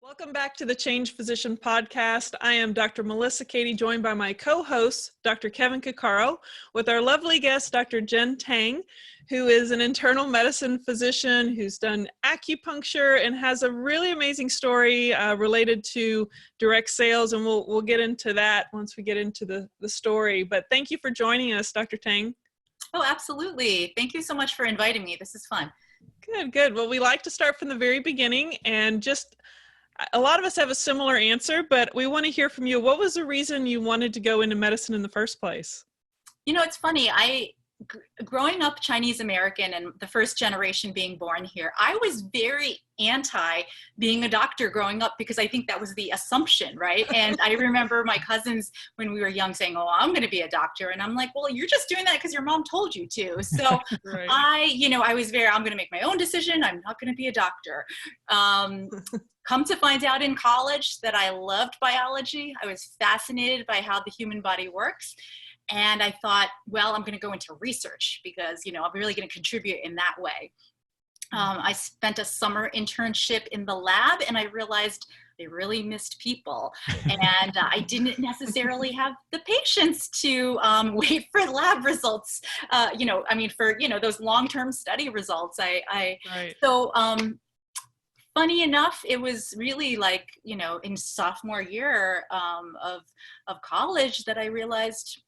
Welcome back to the Changed Physician Podcast. I am Dr. Melissa Cady, joined by my co-host, Dr. Kevin Cuccaro, with our lovely guest, Dr. Jen Tang, who is an internal medicine physician who's done acupuncture and has a really amazing story related to direct sales, and we'll get into that once we get into the story. But thank you for joining us, Dr. Tang. Oh, absolutely. Thank you so much for inviting me. This is fun. Good. Well, we like to start from the very beginning, and just a lot of us have a similar answer, but we want to hear from you. What was the reason you wanted to go into medicine in the first place? You know, it's funny. Growing up Chinese American and the first generation being born here, I was very anti being a doctor growing up because I think that was the assumption, right? And I remember my cousins when we were young saying, "Oh, I'm going to be a doctor," and I'm like, "Well, you're just doing that because your mom told you to." So Right. I was I'm going to make my own decision. I'm not going to be a doctor. Come to find out in college that I loved biology. I was fascinated by how the human body works. And I thought, well, I'm going to go into research because, I'm really going to contribute in that way. I spent a summer internship in the lab and I realized I really missed people. And I didn't necessarily have the patience to wait for lab results, for those long-term study results. Right. So funny enough, it was really in sophomore year of college that I realized,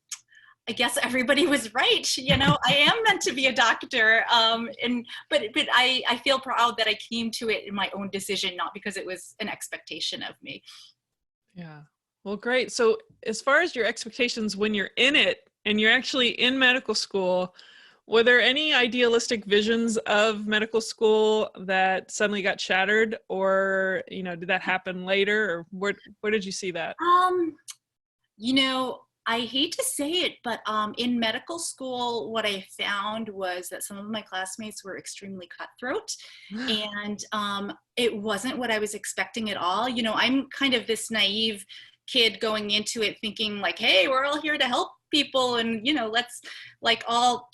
I guess everybody was right. I am meant to be a doctor. But I feel proud that I came to it in my own decision, not because it was an expectation of me. Yeah. Well, great. So as far as your expectations when you're in it and you're actually in medical school, were there any idealistic visions of medical school that suddenly got shattered, or, did that happen later, or where did you see that? I hate to say it, but in medical school, what I found was that some of my classmates were extremely cutthroat, and it wasn't what I was expecting at all. I'm kind of this naive kid going into it thinking like, hey, we're all here to help people, and let's all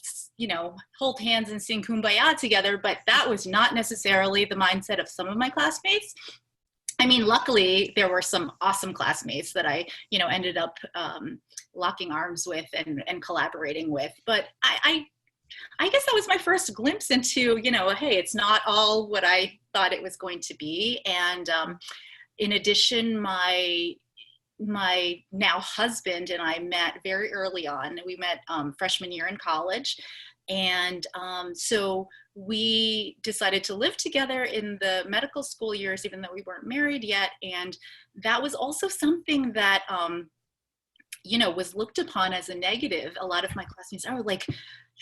hold hands and sing Kumbaya together. But that was not necessarily the mindset of some of my classmates. I mean, luckily there were some awesome classmates that I ended up locking arms with and collaborating with. But I guess that was my first glimpse into hey, it's not all what I thought it was going to be. And in addition, my now husband and I met very early on. We met freshman year in college. And so we decided to live together in the medical school years, even though we weren't married yet. And that was also something that, was looked upon as a negative. A lot of my classmates are like,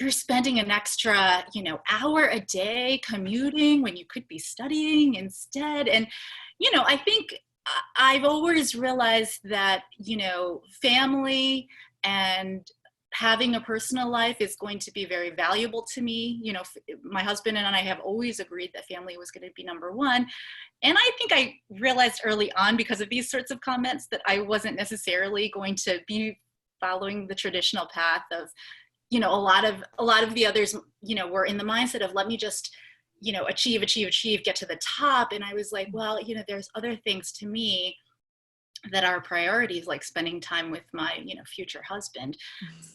you're spending an extra, hour a day commuting when you could be studying instead. And, I think I've always realized that, family and having a personal life is going to be very valuable to me. My husband and I have always agreed that family was going to be number one. And I think I realized early on, because of these sorts of comments, that I wasn't necessarily going to be following the traditional path of, a lot of the others, were in the mindset of, let me just, achieve, get to the top. And I was like, well, there's other things to me that are priorities, like spending time with my, future husband.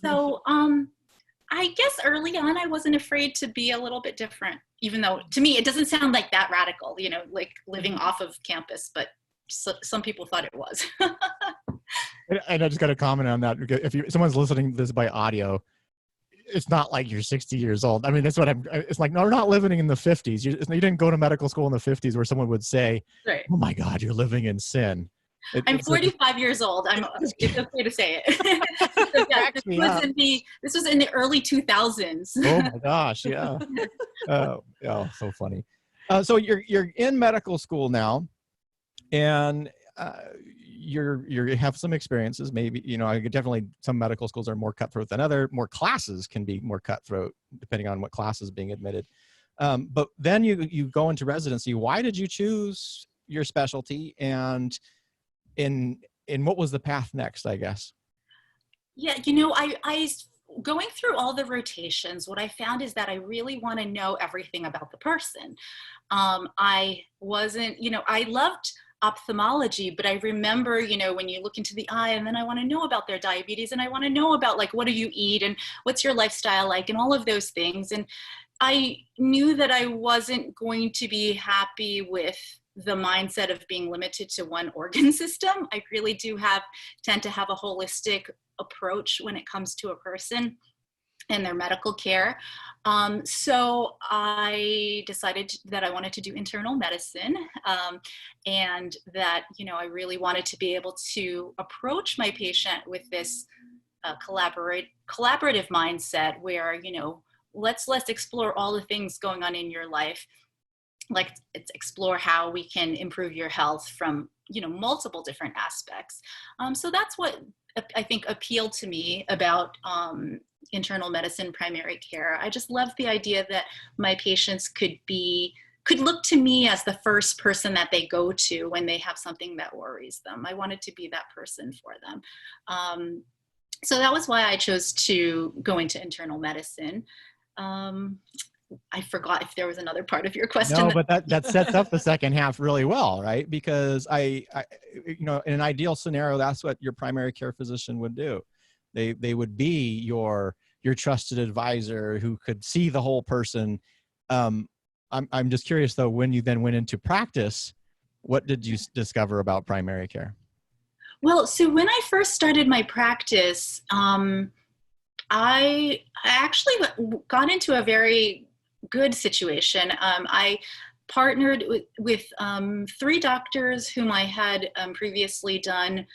So I guess early on, I wasn't afraid to be a little bit different, even though to me, it doesn't sound like that radical, like living off of campus, but some people thought it was. And I just got to comment on that. If someone's listening to this by audio, it's not like you're 60 years old. I mean, that's what it's like, no, we're not living in the 50s. You didn't go to medical school in the 50s where someone would say, right, "Oh my God, you're living in sin." I'm 45 years old. It's okay to say it. This was in the early 2000s. Oh my gosh, yeah. Oh, so funny. So you're in medical school now, and you have some experiences. Maybe definitely some medical schools are more cutthroat than other. More classes can be more cutthroat depending on what class is being admitted. But then you go into residency. Why did you choose your specialty, and in what was the path next, I guess? Yeah, I going through all the rotations, what I found is that I really want to know everything about the person. I wasn't, I loved ophthalmology, but I remember, you know, when you look into the eye and then I want to know about their diabetes and I want to know about like, what do you eat and what's your lifestyle like and all of those things. And I knew that I wasn't going to be happy with the mindset of being limited to one organ system. I really do tend to have a holistic approach when it comes to a person and their medical care. So I decided that I wanted to do internal medicine, and that, you know, I really wanted to be able to approach my patient with this collaborative mindset where, you know, let's explore all the things going on in your life. Like, explore how we can improve your health from, you know, multiple different aspects. So that's what I think appealed to me about internal medicine, primary care. I just love the idea that my patients could look to me as the first person that they go to when they have something that worries them. I wanted to be that person for them. So that was why I chose to go into internal medicine. I forgot if there was another part of your question. No, but that sets up the second half really well, right? Because I, you know, in an ideal scenario, that's what your primary care physician would do. They would be your trusted advisor who could see the whole person. I'm just curious though, when you then went into practice, what did you discover about primary care? Well, so when I first started my practice, I actually got into a very good situation. I partnered with 3 doctors whom I had previously done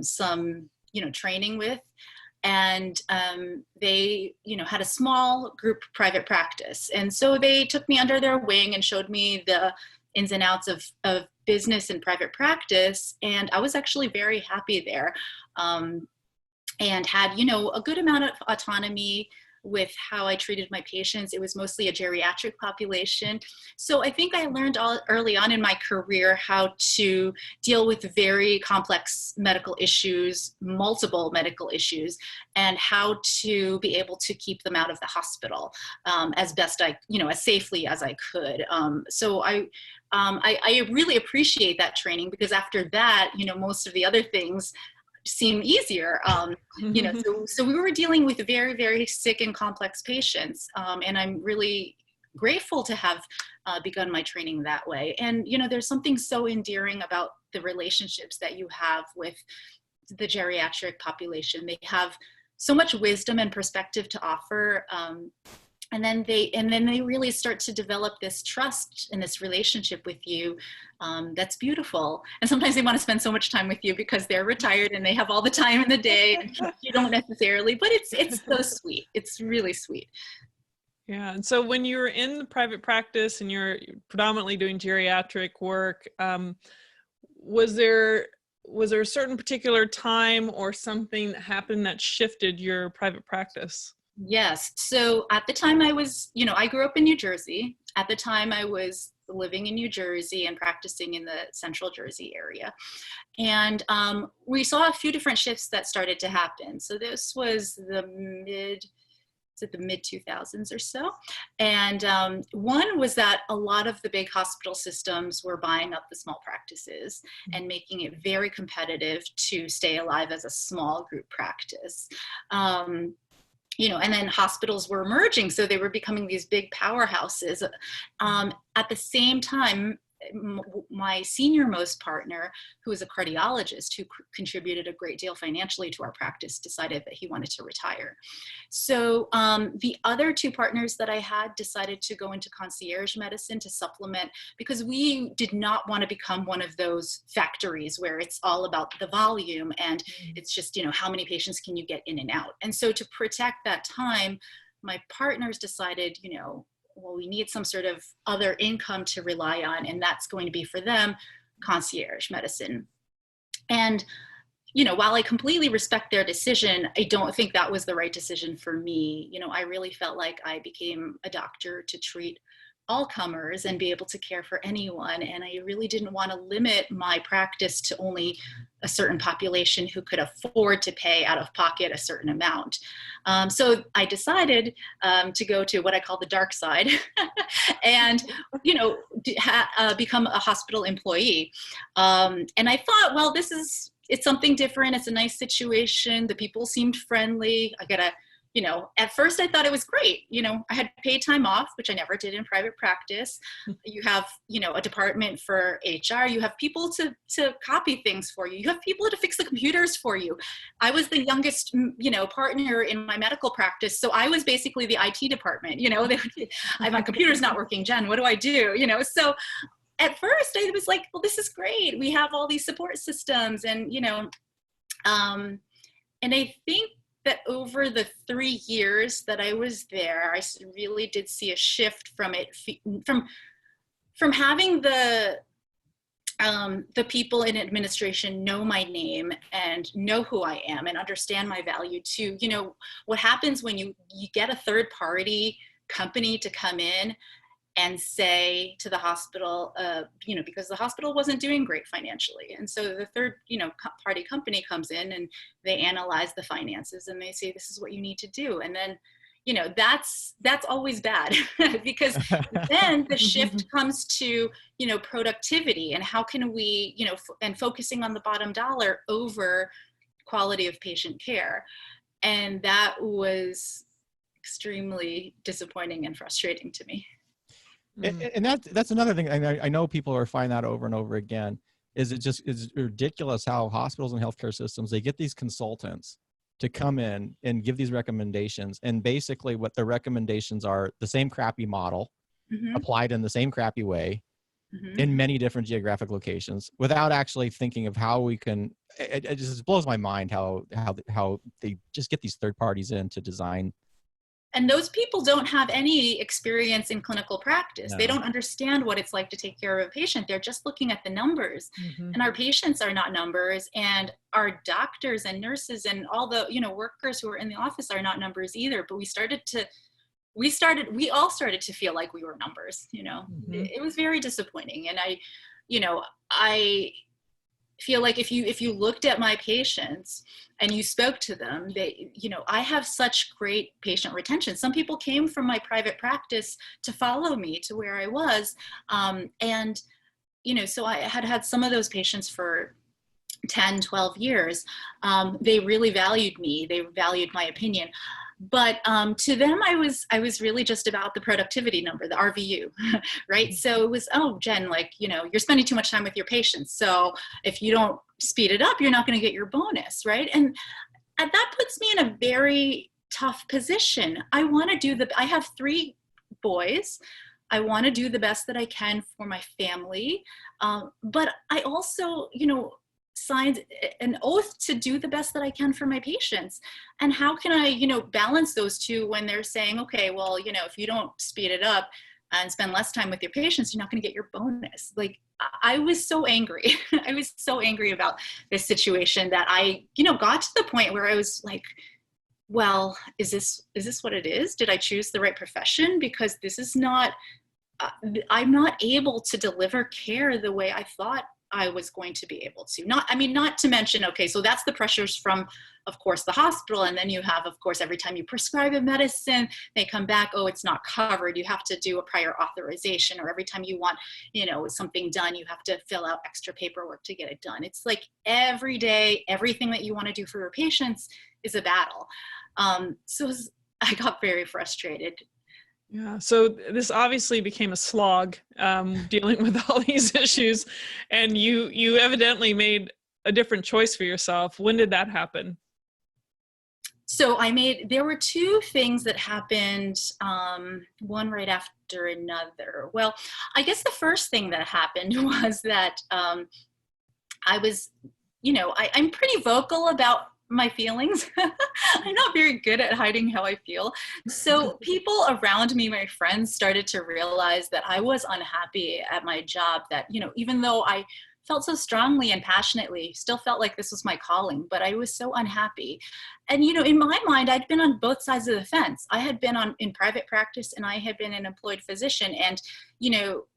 some, you know, training with, and they, you know, had a small group private practice, and so they took me under their wing and showed me the ins and outs of business and private practice, and I was actually very happy there, and had, you know, a good amount of autonomy with how I treated my patients. It was mostly a geriatric population. So I think I learned early on in my career how to deal with very complex medical issues, multiple medical issues, and how to be able to keep them out of the hospital as best I, you know, as safely as I could. So I really appreciate that training, because after that, you know, most of the other things seem easier. You know, so we were dealing with very, very sick and complex patients. And I'm really grateful to have begun my training that way. And, you know, there's something so endearing about the relationships that you have with the geriatric population. They have so much wisdom and perspective to offer. And then they really start to develop this trust and this relationship with you that's beautiful. And sometimes they want to spend so much time with you because they're retired and they have all the time in the day, and you don't necessarily, but it's so sweet. It's really sweet. Yeah. And so when you're in the private practice and you're predominantly doing geriatric work, was there a certain particular time or something that happened that shifted your private practice? Yes. So at the time I was, you know, I grew up in New Jersey. At the time I was living in New Jersey and practicing in the central Jersey area. And we saw a few different shifts that started to happen. So this was the mid 2000s or so. And one was that a lot of the big hospital systems were buying up the small practices and making it very competitive to stay alive as a small group practice. You know, and then hospitals were emerging, so they were becoming these big powerhouses. At the same time, my senior most partner, who is a cardiologist who contributed a great deal financially to our practice, decided that he wanted to retire. So the other 2 partners that I had decided to go into concierge medicine to supplement, because we did not want to become one of those factories where it's all about the volume and it's just, you know, how many patients can you get in and out. And so to protect that time, my partners decided, you know, well, we need some sort of other income to rely on, and that's going to be for them concierge medicine. And, you know, while I completely respect their decision, I don't think that was the right decision for me. You know, I really felt like I became a doctor to treat all comers and be able to care for anyone. And I really didn't want to limit my practice to only a certain population who could afford to pay out of pocket a certain amount. So I decided to go to what I call the dark side and, become a hospital employee. And I thought, well, it's something different. It's a nice situation. The people seemed friendly. At first I thought it was great. I had paid time off, which I never did in private practice. You have, a department for HR. You have people to copy things for you. You have people to fix the computers for you. I was the youngest, partner in my medical practice. So I was basically the IT department, my computer's not working, Jen, what do I do? So at first I was like, well, this is great. We have all these support systems and I think that over the 3 years that I was there, I really did see a shift from having the people in administration know my name and know who I am and understand my value to, what happens when you get a third party company to come in and say to the hospital, because the hospital wasn't doing great financially. And so the third, party company comes in and they analyze the finances and they say, this is what you need to do. And then, that's always bad because then the shift comes to, productivity and how can we, and focusing on the bottom dollar over quality of patient care. And that was extremely disappointing and frustrating to me. And that's another thing. I know people are finding that over and over again. It's ridiculous how hospitals and healthcare systems, they get these consultants to come in and give these recommendations. And basically what the recommendations are the same crappy model applied in the same crappy way in many different geographic locations without actually thinking of how we can, it just blows my mind how they just get these third parties in to design. And those people don't have any experience in clinical practice. No. They don't understand what it's like to take care of a patient. They're just looking at the numbers. And our patients are not numbers, and our doctors and nurses and all the, workers who are in the office are not numbers either. But we all started to feel like we were numbers, It was very disappointing. And I feel like if you looked at my patients and you spoke to them, I have such great patient retention. Some people came from my private practice to follow me to where I was. So I had some of those patients for 10, 12 years. They really valued me. They valued my opinion. But to them, I was really just about the productivity number, the RVU, right? So it was, oh, Jen, you're spending too much time with your patients. So if you don't speed it up, you're not going to get your bonus, right? And that puts me in a very tough position. I have 3 boys. I want to do the best that I can for my family. But I also, signed an oath to do the best that I can for my patients. And how can I, balance those two when they're saying, okay, well, if you don't speed it up and spend less time with your patients, you're not going to get your bonus. I was so angry. I was so angry about this situation that I, got to the point where I was like, well, is this what it is? Did I choose the right profession? Because this is not, I'm not able to deliver care the way I thought I was going to be able to. Not to mention, okay, so that's the pressures from, of course, the hospital. And then you have, of course, every time you prescribe a medicine, they come back, oh, it's not covered. You have to do a prior authorization, or every time you want, something done, you have to fill out extra paperwork to get it done. It's like every day, everything that you want to do for your patients is a battle. So I got very frustrated. Yeah, so this obviously became a slog, dealing with all these issues, and you evidently made a different choice for yourself. When did that happen? So there were 2 things that happened, one right after another. Well, I guess the first thing that happened was that I was, I'm pretty vocal about my feelings. I'm not very good at hiding how I feel. So people around me, my friends, started to realize that I was unhappy at my job, that, even though I felt so strongly and passionately, still felt like this was my calling, but I was so unhappy. And, in my mind, I'd been on both sides of the fence. I had been in private practice, and I had been an employed physician. And,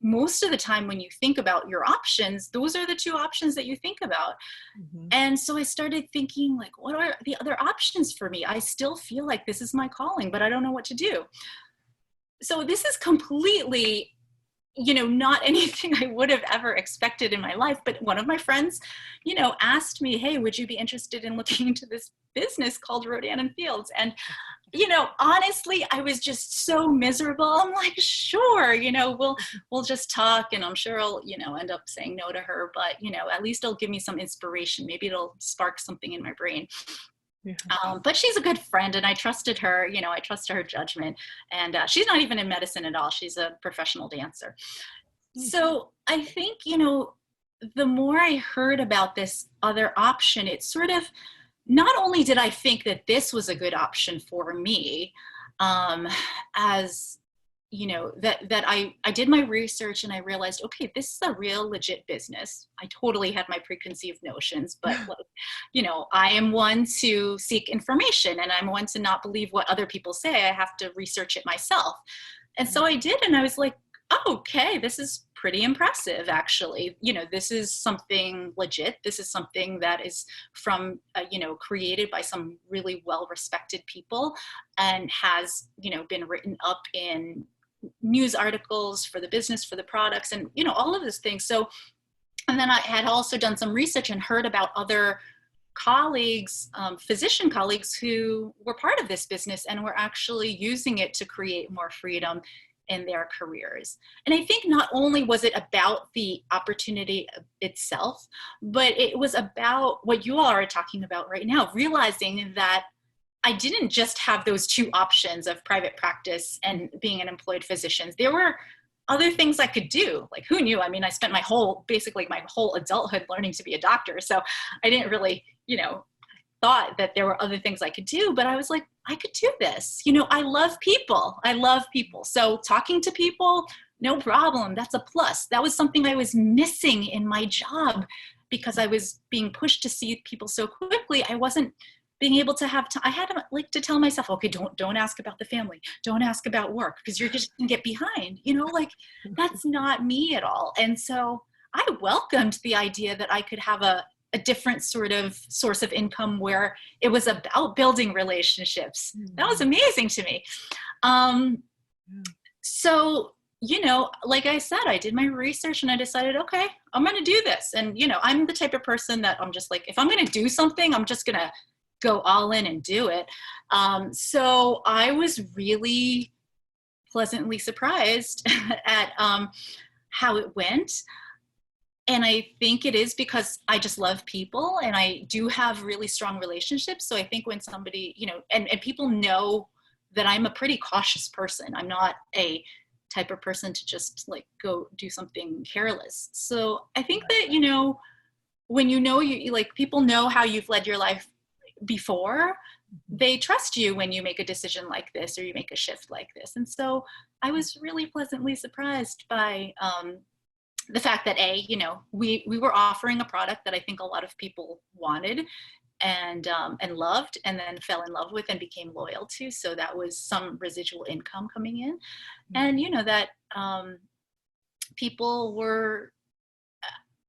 most of the time when you think about your options, those are the two options that you think about. Mm-hmm. And so I started thinking, like, what are the other options for me? I still feel like this is my calling, but I don't know what to do. So this is completely, not anything I would have ever expected in my life. But one of my friends, asked me, hey, would you be interested in looking into this business called Rodan and Fields? And, honestly, I was just so miserable. I'm like, sure, we'll just talk, and I'm sure I'll, end up saying no to her, but, at least it'll give me some inspiration. Maybe it'll spark something in my brain. Yeah. But she's a good friend, and I trusted her, I trusted her judgment, and she's not even in medicine at all. She's a professional dancer. Mm-hmm. So I think, the more I heard about this other option, it sort of, not only did I think that this was a good option for me, as that I did my research, and I realized, okay, this is a real legit business. I totally had my preconceived notions, but I am one to seek information, and I'm one to not believe what other people say. I have to research it myself. And so I did, and I was like, oh, okay, this is pretty impressive, actually. This is something legit. This is something that is from, created by some really well-respected people, and has, been written up in news articles for the business, for the products, and, all of those things. So, and then I had also done some research and heard about other colleagues, physician colleagues, who were part of this business and were actually using it to create more freedom in their careers. And I think not only was it about the opportunity itself, but it was about what you all are talking about right now, realizing that I didn't just have those two options of private practice and being an employed physician. There were other things I could do. Like, who knew? I mean, I spent basically my whole adulthood learning to be a doctor. So I didn't really, thought that there were other things I could do, but I was like, I could do this. I love people. So talking to people, no problem. That's a plus. That was something I was missing in my job, because I was being pushed to see people so quickly. I wasn't being able to have I had to tell myself, okay, don't ask about the family. Don't ask about work, because you're just gonna get behind, that's not me at all. And so I welcomed the idea that I could have a different sort of source of income where it was about building relationships. Mm-hmm. That was amazing to me. So, like I said, I did my research, and I decided, okay, I'm going to do this. And, I'm the type of person that I'm just like, if I'm going to do something, I'm just going to go all in and do it. So I was really pleasantly surprised at how it went. And I think it is because I just love people, and I do have really strong relationships. So I think when somebody, and people know that I'm a pretty cautious person. I'm not a type of person to just like go do something careless. So I think that, when you like, people know how you've led your life before, they trust you when you make a decision like this, or you make a shift like this. And so I was really pleasantly surprised by, the fact that we were offering a product that I think a lot of people wanted and loved, and then fell in love with and became loyal to. So that was some residual income coming in. And, that people were,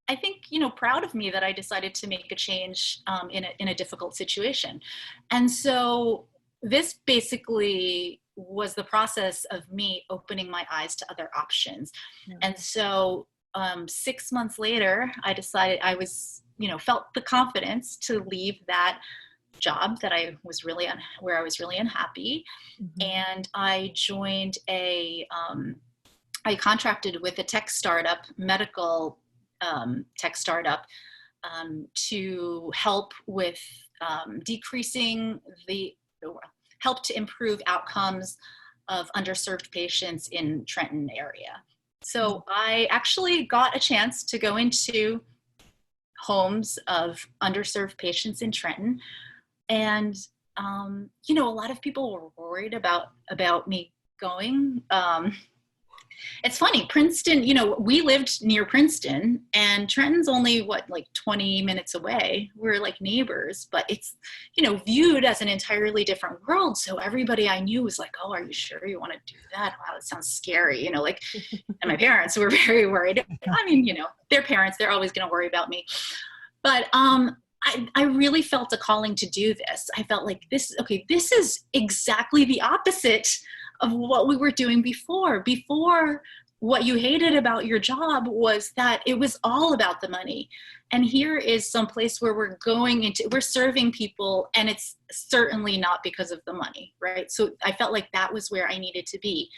I think, proud of me that I decided to make a change in a difficult situation. And so this basically was the process of me opening my eyes to other options. Mm-hmm. And so 6 months later, I decided felt the confidence to leave that job that I was where I was really unhappy. Mm-hmm. And I joined I contracted with a tech startup, medical tech startup, to help with help to improve outcomes of underserved patients in Trenton area. So I actually got a chance to go into homes of underserved patients in Trenton. And, a lot of people were worried about me going. It's funny, Princeton, we lived near Princeton, and Trenton's only, like 20 minutes away. We're like neighbors, but it's, viewed as an entirely different world. So everybody I knew was like, oh, are you sure you want to do that? Wow, it sounds scary, and my parents were very worried. I mean, their parents, they're always going to worry about me. But I really felt a calling to do this. I felt like this is exactly the opposite of what we were doing before. Before, what you hated about your job was that it was all about the money. And here is some place where we're serving people, and it's certainly not because of the money, right? So I felt like that was where I needed to be.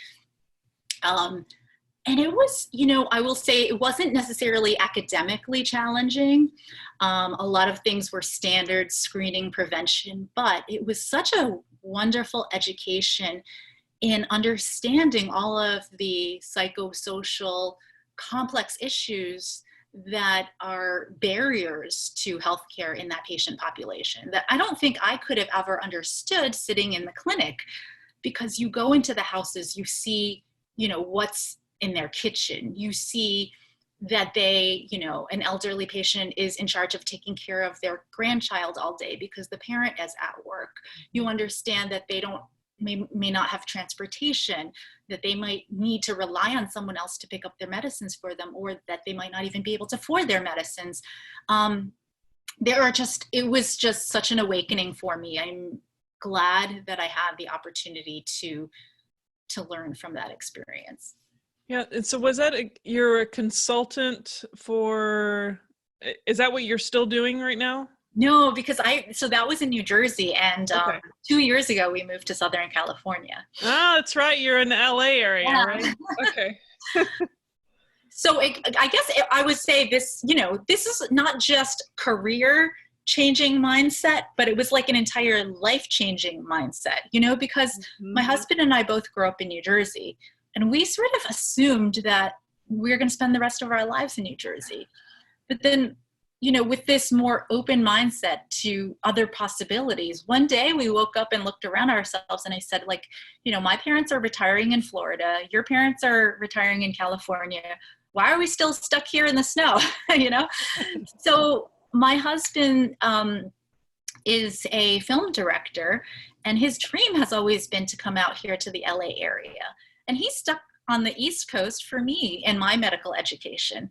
And it was, I will say it wasn't necessarily academically challenging. A lot of things were standard screening, prevention, but it was such a wonderful education in understanding all of the psychosocial complex issues that are barriers to healthcare in that patient population that I don't think I could have ever understood sitting in the clinic, because you go into the houses, you see, what's in their kitchen, you see that they, an elderly patient is in charge of taking care of their grandchild all day because the parent is at work. You understand that they may not have transportation, that they might need to rely on someone else to pick up their medicines for them, or that they might not even be able to afford their medicines. It was just such an awakening for me. I'm glad that I had the opportunity to learn from that experience. Yeah. And so you're a consultant is that what you're still doing right now? No, because that was in New Jersey, and 2 years ago we moved to Southern California. Oh, that's right. You're in the LA area, yeah. Right? Okay. So I guess I would say this, this is not just career changing mindset, but it was like an entire life changing mindset, because my husband and I both grew up in New Jersey, and we sort of assumed that we're going to spend the rest of our lives in New Jersey. But then, with this more open mindset to other possibilities, one day we woke up and looked around ourselves, and I said, my parents are retiring in Florida. Your parents are retiring in California. Why are we still stuck here in the snow? So my husband is a film director, and his dream has always been to come out here to the LA area. And he's stuck on the East Coast for me and my medical education.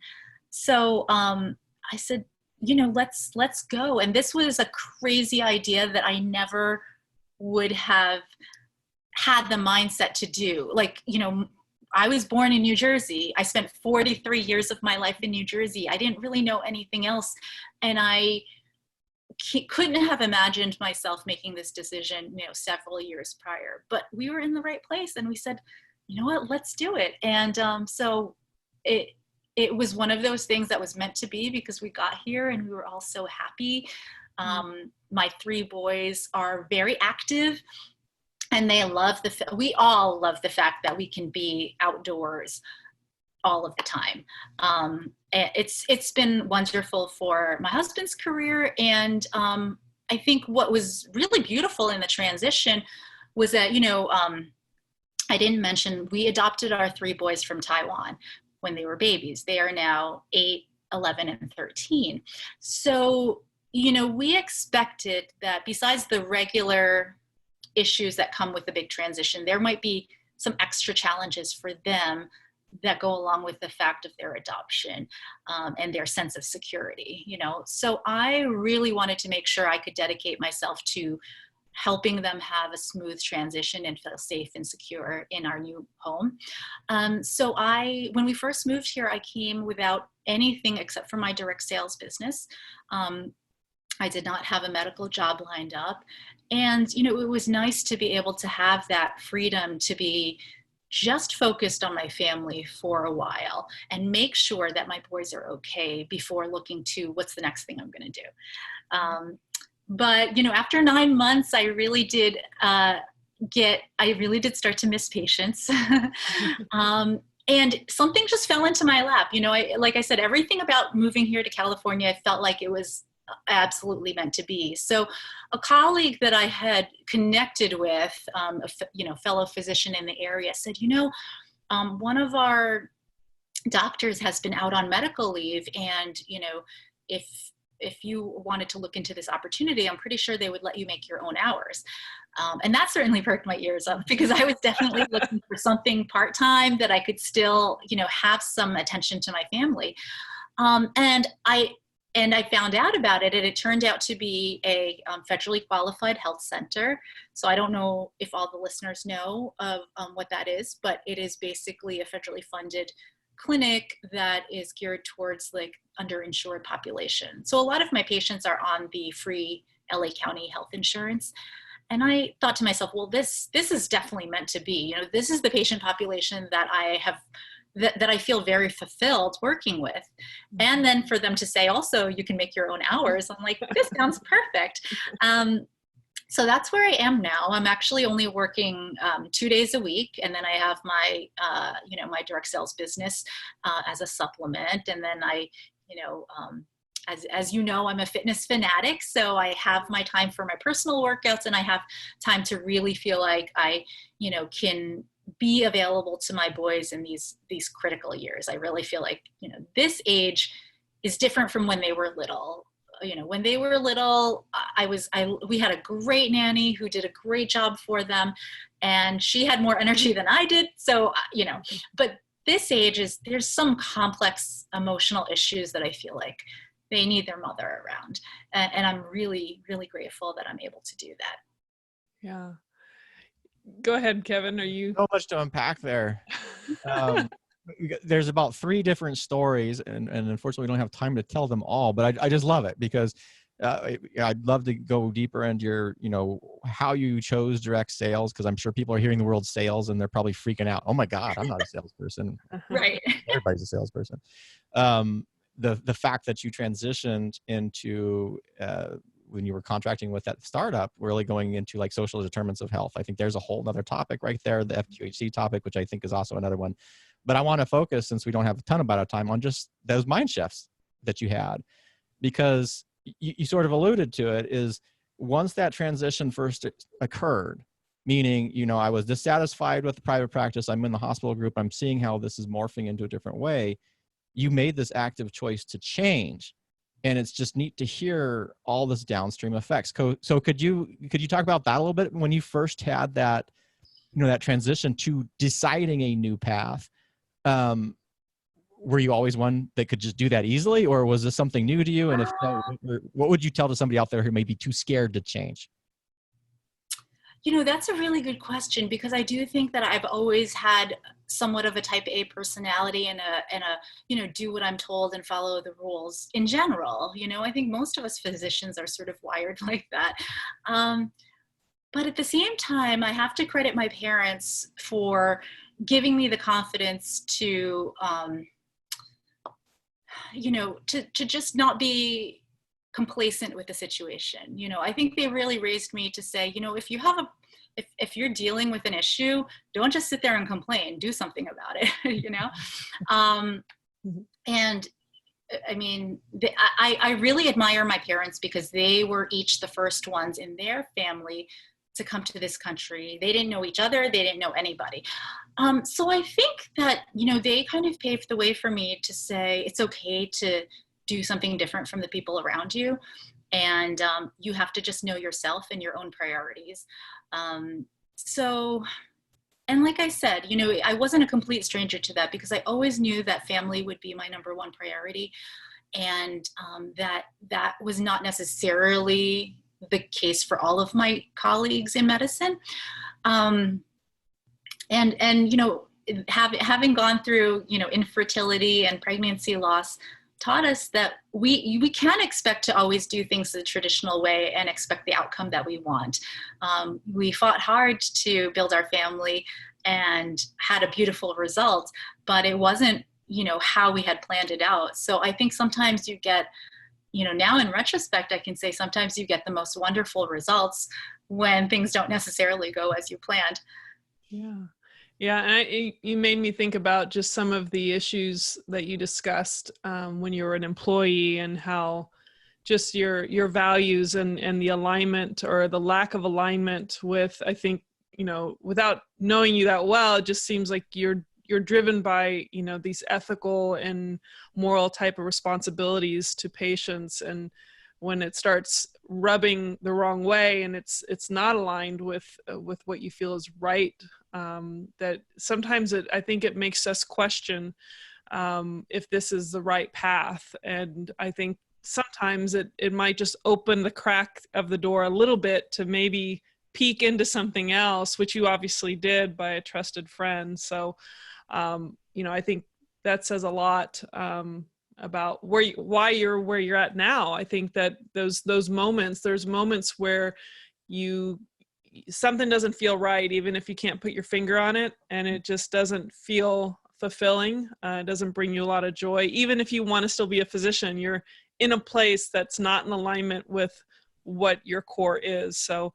So I said, let's go. And this was a crazy idea that I never would have had the mindset to do. I was born in New Jersey. I spent 43 years of my life in New Jersey. I didn't really know anything else. And I couldn't have imagined myself making this decision, several years prior. But we were in the right place, and we said, you know what, let's do it. And so it was one of those things that was meant to be, because we got here and we were all so happy. My 3 boys are very active, and they we all love the fact that we can be outdoors all of the time. It's been wonderful for my husband's career. And I think what was really beautiful in the transition was that, I didn't mention, we adopted our 3 boys from Taiwan when they were babies. They are now 8, 11, and 13. So, we expected that besides the regular issues that come with the big transition, there might be some extra challenges for them that go along with the fact of their adoption and their sense of security, So I really wanted to make sure I could dedicate myself to helping them have a smooth transition and feel safe and secure in our new home. So when we first moved here, I came without anything except for my direct sales business. I did not have a medical job lined up. And, it was nice to be able to have that freedom to be just focused on my family for a while and make sure that my boys are okay before looking to what's the next thing I'm going to do. But, after 9 months, I really did start to miss patients. And something just fell into my lap. Like I said, everything about moving here to California, I felt like it was absolutely meant to be. So a colleague that I had connected with, fellow physician in the area, said, one of our doctors has been out on medical leave, and if you wanted to look into this opportunity, I'm pretty sure they would let you make your own hours. And that certainly perked my ears up, because I was definitely looking for something part-time that I could still, have some attention to my family. And I found out about it, and it turned out to be a federally qualified health center. So I don't know if all the listeners know of what that is, but it is basically a federally funded clinic that is geared towards like underinsured population. So a lot of my patients are on the free LA County health insurance. And I thought to myself, well, this is definitely meant to be, this is the patient population that I feel very fulfilled working with. And then for them to say also, you can make your own hours. I'm like, this sounds perfect. So that's where I am now. I'm actually only working 2 days a week. And then I have my, my direct sales business as a supplement. And then as you know, I'm a fitness fanatic. So I have my time for my personal workouts, and I have time to really feel like I, can be available to my boys in these critical years. I really feel like, this age is different from when they were little. When they were little, we had a great nanny who did a great job for them, and she had more energy than I did. So, but this age there's some complex emotional issues that I feel like they need their mother around. And I'm really, really grateful that I'm able to do that. Yeah. Go ahead, Kevin. Are you? So much to unpack there. There's about 3 different stories, and unfortunately we don't have time to tell them all, but I just love it, because I'd love to go deeper into your, how you chose direct sales, because I'm sure people are hearing the word sales and they're probably freaking out. Oh my God, I'm not a salesperson. Right. Everybody's a salesperson. The fact that you transitioned into, when you were contracting with that startup, really going into like social determinants of health. I think there's a whole nother topic right there, the FQHC topic, which I think is also another one. But I want to focus, since we don't have a ton of time, on just those mind shifts that you had, because you sort of alluded to it, is once that transition first occurred, meaning, I was dissatisfied with the private practice, I'm in the hospital group, I'm seeing how this is morphing into a different way, you made this active choice to change. And it's just neat to hear all this downstream effects. So could you talk about that a little bit, when you first had that, that transition to deciding a new path? Were you always one that could just do that easily, or was this something new to you? And if so, what would you tell to somebody out there who may be too scared to change? That's a really good question, because I do think that I've always had somewhat of a type A personality and a do what I'm told and follow the rules in general. I think most of us physicians are sort of wired like that. But at the same time, I have to credit my parents for giving me the confidence to, to just not be complacent with the situation. I think they really raised me to say, if you're dealing with an issue, don't just sit there and complain, do something about it, And I mean, I really admire my parents, because they were each the first ones in their family to come to this country. They didn't know each other. They didn't know anybody. So I think that, they kind of paved the way for me to say, it's okay to do something different from the people around you. And you have to just know yourself and your own priorities. And like I said, I wasn't a complete stranger to that, because I always knew that family would be my number one priority. And that was not necessarily the case for all of my colleagues in medicine. And having gone through, infertility and pregnancy loss taught us that we can't expect to always do things the traditional way and expect the outcome that we want. We fought hard to build our family and had a beautiful result, but it wasn't, how we had planned it out. So I think sometimes you get, now in retrospect, I can say sometimes you get the most wonderful results when things don't necessarily go as you planned. Yeah. Yeah, and you made me think about just some of the issues that you discussed when you were an employee, and how just your values and the alignment, or the lack of alignment with, I think, without knowing you that well, it just seems like you're you're driven by, you know, these ethical and moral type of responsibilities to patients. And when it starts rubbing the wrong way and it's not aligned with what you feel is right, that sometimes I think it makes us question if this is the right path. And I think sometimes it might just open the crack of the door a little bit to maybe peek into something else, which you obviously did by a trusted friend. So, you know, I think that says a lot about why you're where you're at now. I think that there's moments where something doesn't feel right, even if you can't put your finger on it, and it just doesn't feel fulfilling. It doesn't bring you a lot of joy. Even if you want to still be a physician, you're in a place that's not in alignment with what your core is. So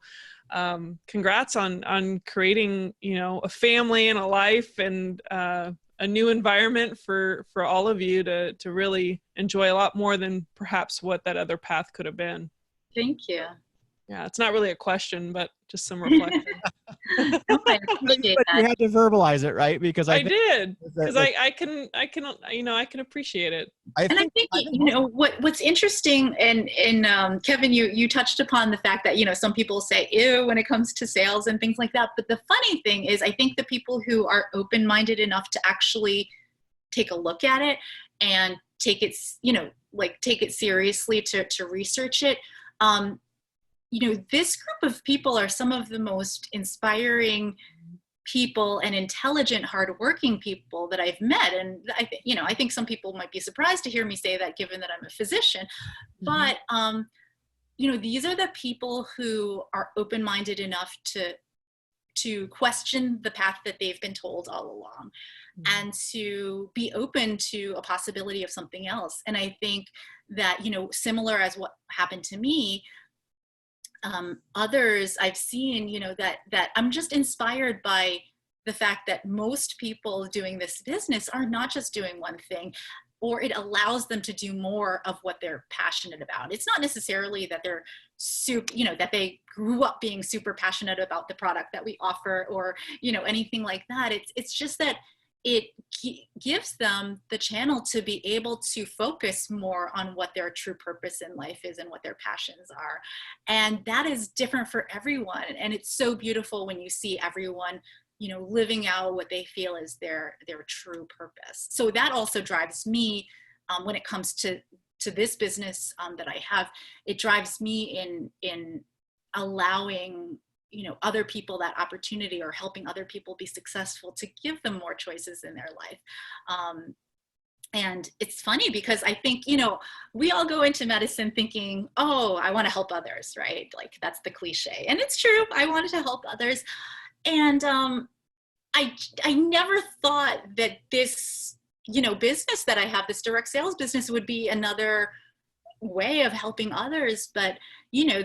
congrats on creating, you know, a family and a life and a new environment for all of you to really enjoy a lot more than perhaps what that other path could have been. Thank you. Yeah, it's not really a question, but just some reflection. I appreciate But that. you had to verbalize it, right? Because I did, because I can, you know, I can appreciate it. I think you know what's interesting, and Kevin, you touched upon the fact that, you know, some people say ew when it comes to sales and things like that. But the funny thing is, I think the people who are open-minded enough to actually take a look at it and take it, you know, like take it seriously to research it. You know, this group of people are some of the most inspiring people and intelligent, hardworking people that I've met. And I think some people might be surprised to hear me say that, given that I'm a physician. But, you know, these are the people who are open-minded enough to question the path that they've been told all along, and to be open to a possibility of something else. And I think that, you know, similar as what happened to me, others I've seen, you know, that I'm just inspired by the fact that most people doing this business are not just doing one thing, or it allows them to do more of what they're passionate about. It's not necessarily that they're that they grew up being super passionate about the product that we offer, or, you know, anything like that. It's just that it gives them the channel to be able to focus more on what their true purpose in life is and what their passions are. And that is different for everyone. And it's so beautiful when you see everyone, you know, living out what they feel is their true purpose. So that also drives me when it comes to this business that I have. It drives me in allowing, you know, other people that opportunity, or helping other people be successful, to give them more choices in their life. And it's funny because I think, you know, we all go into medicine thinking, oh, I want to help others, right? Like, that's the cliche. And it's true. I wanted to help others. And I never thought that this, you know, business that I have, this direct sales business, would be another way of helping others. But, you know,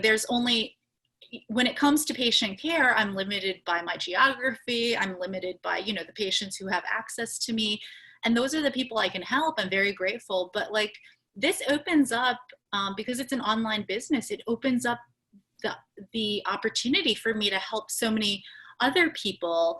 when it comes to patient care, I'm limited by my geography. I'm limited by, you know, the patients who have access to me. And those are the people I can help. I'm very grateful. But like, this opens up, because it's an online business, it opens up the opportunity for me to help so many other people,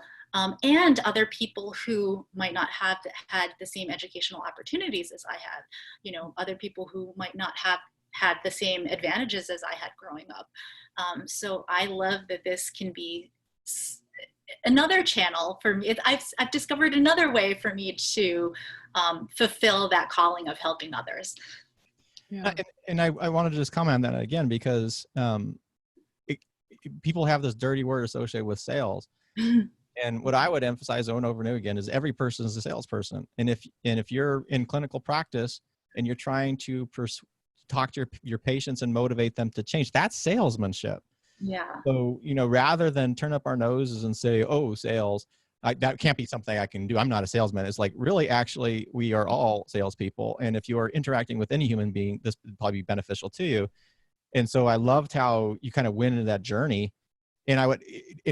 and other people who might not have had the same educational opportunities as I had, you know, other people who might not have had the same advantages as I had growing up. So I love that this can be another channel for me. I've discovered another way for me to fulfill that calling of helping others. Yeah. And I wanted to just comment on that again, because people have this dirty word associated with sales. And what I would emphasize over and over and over again is every person is a salesperson. And if you're in clinical practice and you're trying to talk to your patients and motivate them to change, that's salesmanship. Yeah. So, you know, rather than turn up our noses and say, oh, sales, that can't be something I can do, I'm not a salesman. It's like, really, actually, we are all salespeople. And if you are interacting with any human being, this would probably be beneficial to you. And so I loved how you kind of went into that journey. And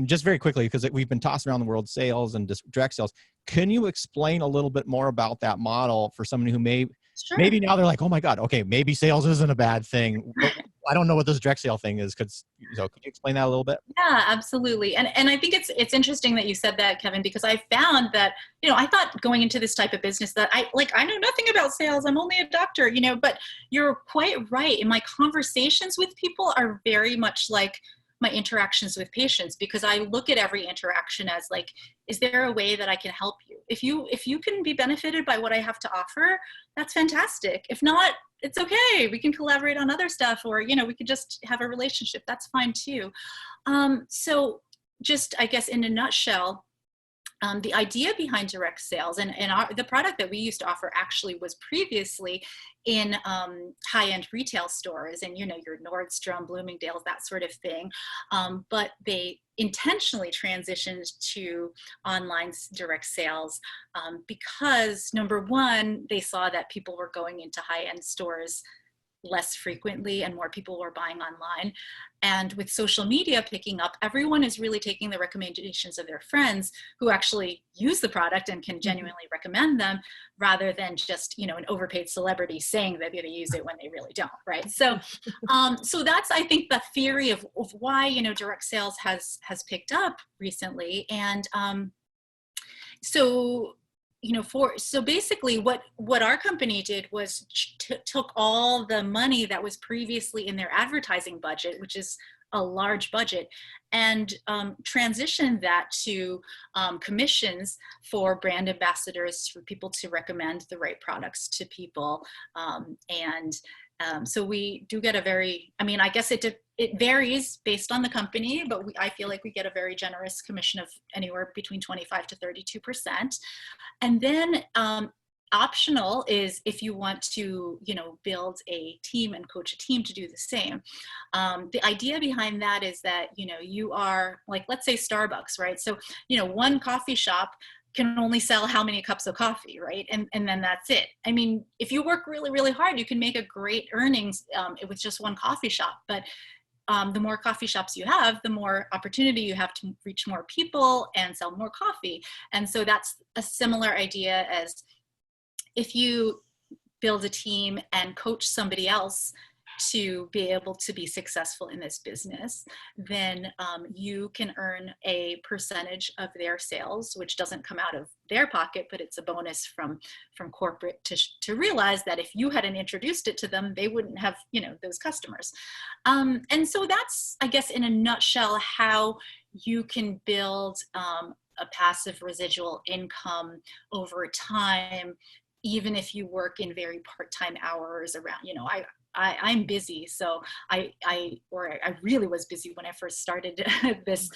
just very quickly, because we've been tossing around the word sales and direct sales, can you explain a little bit more about that model for someone who maybe now they're like, oh my God, okay, maybe sales isn't a bad thing. I don't know what this direct sale thing is. Could you explain that a little bit? Yeah, absolutely. And I think it's interesting that you said that, Kevin, because I found that, I thought going into this type of business that I know nothing about sales. I'm only a doctor, but you're quite right. And my conversations with people are very much like my interactions with patients, because I look at every interaction as like, is there a way that I can help you? If you can be benefited by what I have to offer, that's fantastic. If not, it's okay. We can collaborate on other stuff, or, we could just have a relationship. That's fine too. So just, I guess, in a nutshell, the idea behind direct sales and the product that we used to offer actually was previously in high-end retail stores and, your Nordstrom, Bloomingdale's, that sort of thing. But they intentionally transitioned to online direct sales because, number one, they saw that people were going into high-end stores less frequently and more people were buying online. And with social media picking up, everyone is really taking the recommendations of their friends who actually use the product and can genuinely recommend them, rather than just, an overpaid celebrity saying that they use it when they really don't, right? So so that's, I think, the theory of why, direct sales has picked up recently. And so basically what our company did was took all the money that was previously in their advertising budget, which is a large budget, and transitioned that to commissions for brand ambassadors, for people to recommend the right products to people. So we do get a very, I guess it varies based on the company, but I feel like we get a very generous commission of anywhere between 25 to 32%. And then optional is if you want to, build a team and coach a team to do the same. The idea behind that is that, you are like, let's say Starbucks, right? So, one coffee shop can only sell how many cups of coffee, right? And then that's it. If you work really, really hard, you can make a great earnings with just one coffee shop. But the more coffee shops you have, the more opportunity you have to reach more people and sell more coffee. And so that's a similar idea as if you build a team and coach somebody else to be able to be successful in this business, then you can earn a percentage of their sales, which doesn't come out of their pocket, but it's a bonus from corporate to realize that if you hadn't introduced it to them, they wouldn't have, those customers. And so that's, I guess, in a nutshell, how you can build a passive residual income over time, even if you work in very part-time hours around, I'm busy. So I really was busy when I first started this,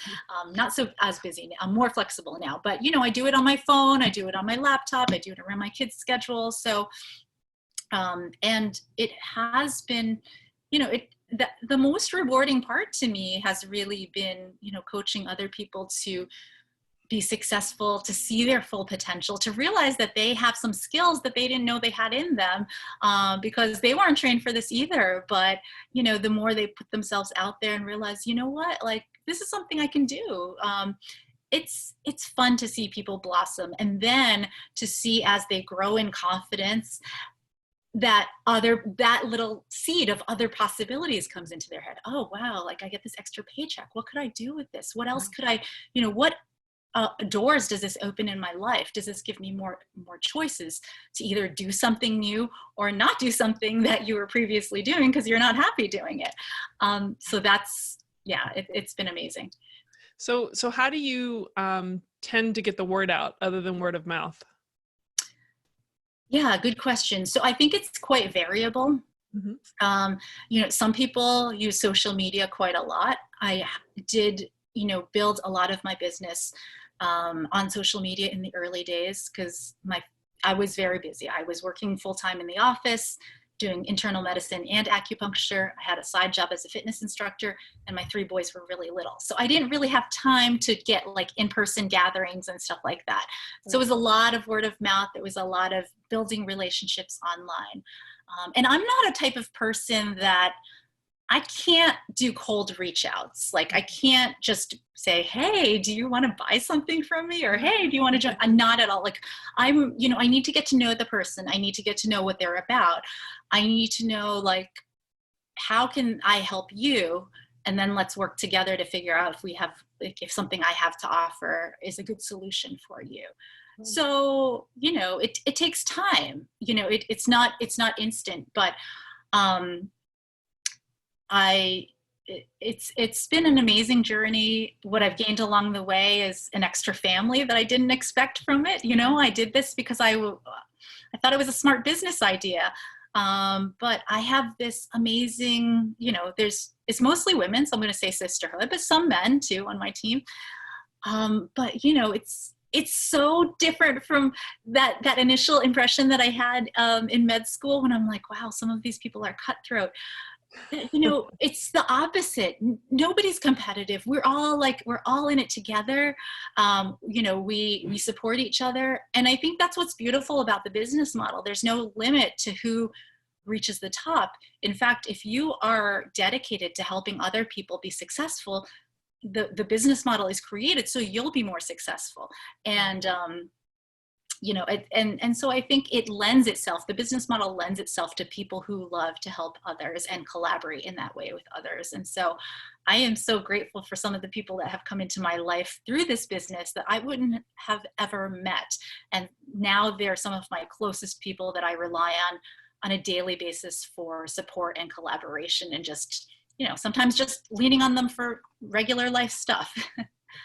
not so as busy now. I'm more flexible now, but I do it on my phone, I do it on my laptop, I do it around my kids' schedule. So, and it has been, the most rewarding part to me has really been, coaching other people to be successful, to see their full potential, to realize that they have some skills that they didn't know they had in them, because they weren't trained for this either. But, the more they put themselves out there and realize, what, like, this is something I can do. It's fun to see people blossom, and then to see as they grow in confidence, that little seed of other possibilities comes into their head. Oh, wow. Like, I get this extra paycheck. What could I do with this? What else could I, what doors does this open in my life? Does this give me more choices to either do something new or not do something that you were previously doing because you're not happy doing it? So that's, it's been amazing. So how do you tend to get the word out other than word of mouth? Yeah, good question. So I think it's quite variable. Mm-hmm. Some people use social media quite a lot. I did, build a lot of my business on social media in the early days because I was very busy. I was working full-time in the office, doing internal medicine and acupuncture. I had a side job as a fitness instructor, and my 3 boys were really little. So I didn't really have time to get like in-person gatherings and stuff like that. So it was a lot of word of mouth. It was a lot of building relationships online. And I'm not a type of person that I can't do cold reach outs. Like, I can't just say, hey, do you want to buy something from me? Or, hey, do you want to join? I'm not at all. Like, I need to get to know the person. I need to get to know what they're about. I need to know, like, how can I help you? And then let's work together to figure out if something I have to offer is a good solution for you. So, it takes time, it's not instant, but it's been an amazing journey. What I've gained along the way is an extra family that I didn't expect from it. I did this because I thought it was a smart business idea. But I have this amazing, it's mostly women, so I'm going to say sisterhood, but some men too on my team. But it's so different from that initial impression that I had in med school, when I'm like, wow, some of these people are cutthroat. It's the opposite. Nobody's competitive. We're all in it together. We support each other. And I think that's what's beautiful about the business model. There's no limit to who reaches the top. In fact, if you are dedicated to helping other people be successful, the business model is created so you'll be more successful. And and so I think the business model lends itself to people who love to help others and collaborate in that way with others. And so I am so grateful for some of the people that have come into my life through this business that I wouldn't have ever met. And now they're some of my closest people that I rely on a daily basis for support and collaboration, and just, sometimes just leaning on them for regular life stuff.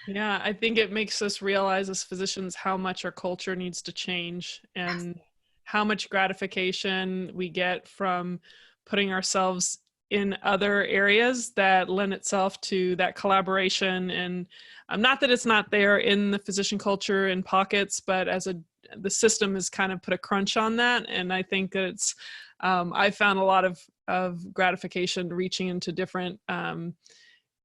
Yeah, I think it makes us realize as physicians how much our culture needs to change, and how much gratification we get from putting ourselves in other areas that lend itself to that collaboration. And not that it's not there in the physician culture in pockets, but the system has kind of put a crunch on that. And I think that it's, I found a lot of gratification reaching into different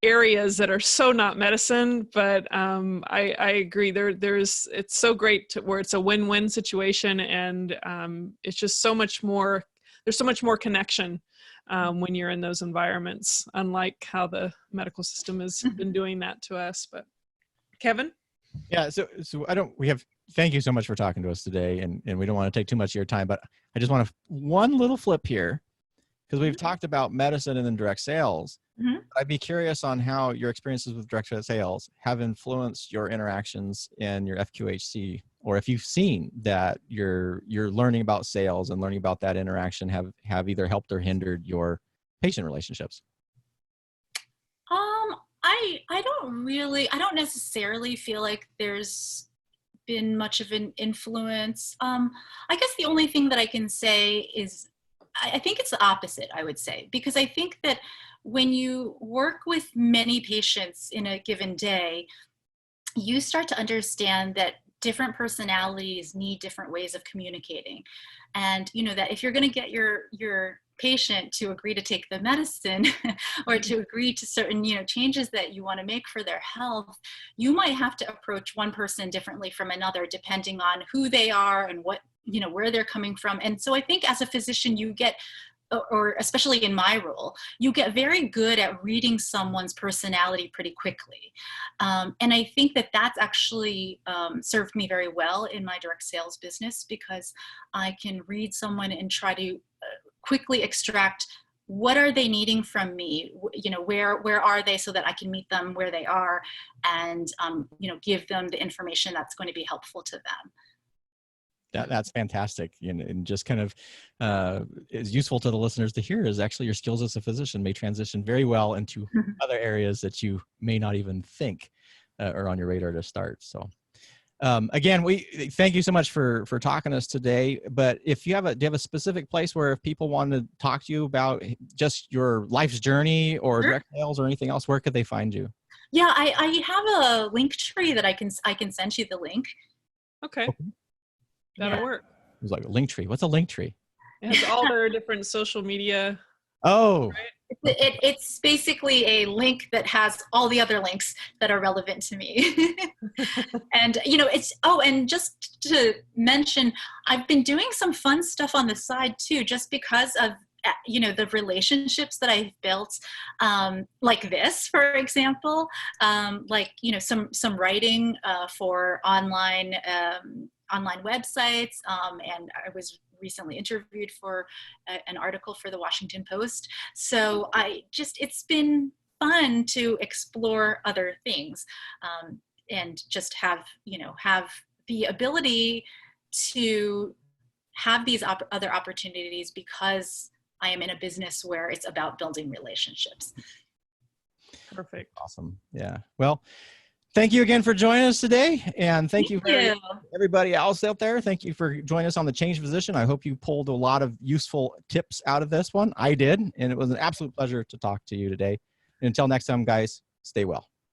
areas that are so not medicine, but I agree. It's so great where it's a win-win situation, and it's just so much more. There's so much more connection when you're in those environments, unlike how the medical system has been doing that to us. But Kevin? Yeah. So thank you so much for talking to us today, and we don't want to take too much of your time, but I just want one little flip here, because we've talked about medicine and then direct sales. Mm-hmm. I'd be curious on how your experiences with direct sales have influenced your interactions in your FQHC, or if you've seen that your learning about sales and learning about that interaction have either helped or hindered your patient relationships. I don't necessarily feel like there's been much of an influence. I guess the only thing that I can say is I think it's the opposite, I would say, because I think that when you work with many patients in a given day, you start to understand that different personalities need different ways of communicating. And that if you're going to get your patient to agree to take the medicine or to agree to certain changes that you want to make for their health, you might have to approach one person differently from another depending on who they are and what where they're coming from. And so I think as a physician, you get, or especially in my role, you get very good at reading someone's personality pretty quickly. And I think that that's actually served me very well in my direct sales business, because I can read someone and try to quickly extract what are they needing from me, where are they, so that I can meet them where they are and give them the information that's going to be helpful to them. That's fantastic, and just kind of is useful to the listeners to hear is actually your skills as a physician may transition very well into other areas that you may not even think are on your radar to start. So again, we thank you so much for talking to us today. But if do you have a specific place where if people want to talk to you about just your life's journey or direct sales or anything else, where could they find you? Yeah, I have a link tree that I can send you the link. Okay. That'll work. It was like a link tree. What's a link tree? It has all their different social media. Oh. Right? It's basically a link that has all the other links that are relevant to me. And, and just to mention, I've been doing some fun stuff on the side too, just because of the relationships that I've built, like this, for example, some writing for online websites, and I was recently interviewed for an article for the Washington Post. So it's been fun to explore other things, and just have the ability to have these other opportunities, because I am in a business where it's about building relationships. Perfect. Awesome. Yeah. Well, thank you again for joining us today. And thank you everybody else out there. Thank you for joining us on the Changed Physician. I hope you pulled a lot of useful tips out of this one. I did. And it was an absolute pleasure to talk to you today. And until next time, guys, stay well.